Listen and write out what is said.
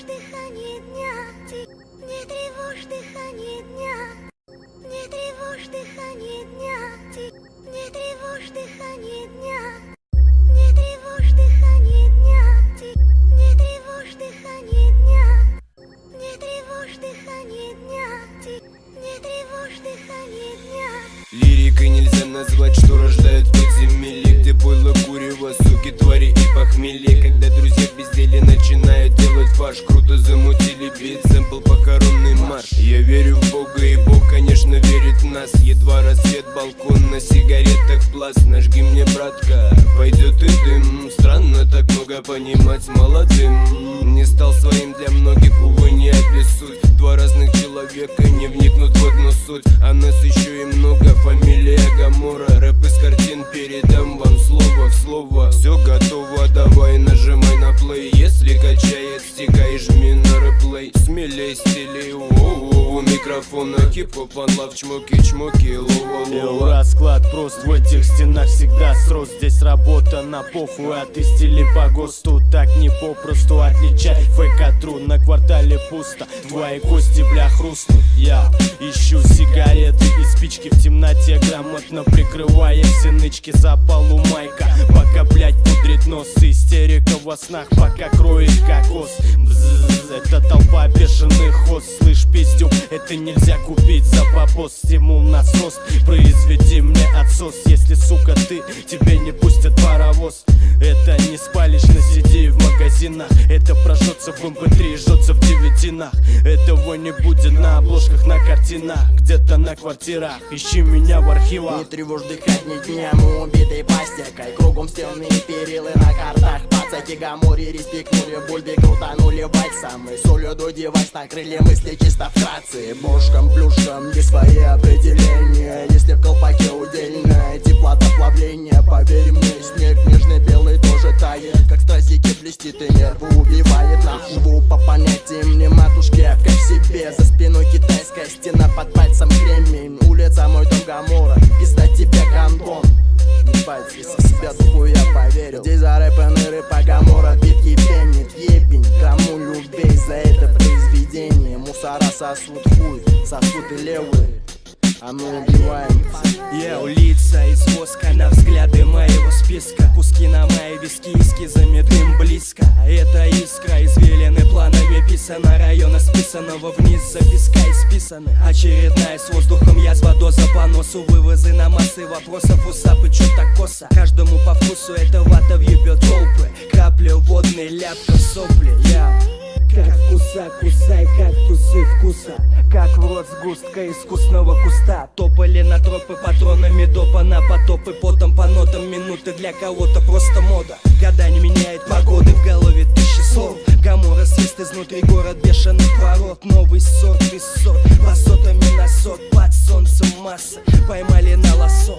тревожь дыхание дня, не тревожь дыхание дня, не тревожь дыхание дня, не тревожь дыхание дня, не тревожь дыхание дня, не тревожь дыхание дня, не тревожь дыхание дня, не тревожь дыхание дня. Лирикой нельзя назвать, что рождают подземелье, где пойло, курево, суки, твари и похмелье. Когда друзья в безделе начинают делать фарш, круто замутили бит, сэмпл похоронный марш. Я верю в Бога, и Бог, конечно, верит в нас. Едва рассвет, балкон, на сигаретах пласт. Нажги мне, братка, пойдет и дым. Странно так много понимать молодым. Не стал своим для многих, увы, не обессудь. Два разных человека не вникнут в одну суть. А нас еще и много, фамилия Гамора. Рэп из картин, передам вам слово в слово. Все готово, давай нажимай на плей. Если качает, стикай, жми на реплей. Смелей стилей, у микрофона хип-хоп, анлав, чмоки-чмоки, лова-лова. Расклад прост, в этих стенах всегда срос. Здесь работа на похуй, а ты стили по ГОСТу. Так не попросту отличай фейк от тру. На квартале пусто, твои кости, бля, хрустнут. Я ищу сигареты и спички в темноте, грамотно прикрывая все нычки за полу майка. Пока, блять, пудрит нос, истерика во снах, пока кроет кокос. Бззз, это толпа бешеных хоз. Слышь, пиздюк, это нельзя купить за попост. Стимул насос, произведи мне отсос. Если, сука, ты, тебе не пустят паровоз. Это не спалишь на CD в магазинах. Это прожжется в MP3, жжется в девятинах. Этого не будет на обложках, на картинах, где-то на квартирах. Ищи меня в архивах. Не тревожь дыхание дня, мы убитой пластикой. Кругом стены и перилы на картах. Пацаки Гамори респектнули, бульби крутанули вальсом. И солью до девайс накрыли мысли чисто вкратце. Бошком, плюшком, есть свои определения. Если в колпаке удельное теплота плавления, поверь мне, снег нежный белый тоже тает. Как стразики блестит и нервы убивает. Нас живу по понятиям не матушки, а как себе. За спиной китайская стена, под пальцем кремень. Улица мой дом Гамора, пизда тебе гандон. Ебать, если в себя духу я поверил. Здесь зарэпаны рэпа Гамора, битки пенит. Ебень, кому любей за это произведение. Мусора сосут хуй, сосут и левые, а мы убиваем. Я лица из воска на взгляды моего списка. Куски на мои виски, эскизами дым близко. Это искра, извилины планами писана. Района списанного вниз, записка исписаны. Очередная с воздухом язва, доза по носу. Вывозы на массы вопросов, усапы, чё так косо. Каждому по вкусу эта вата въебет толпы. Капли водной, ляпка в сопли. Я как вкуса, кусай кактусы вкуса. Как в рот сгустка искусного куста. Топали на тропы патронами допа на потопы. Потом по нотам минуты для кого-то просто мода. Года не меняет погоды, в голове тысячи слов. Гамора свист изнутри, город бешеный пород. Новый сорт, висот, высотами на сот. Под солнцем масса, поймали на лосо.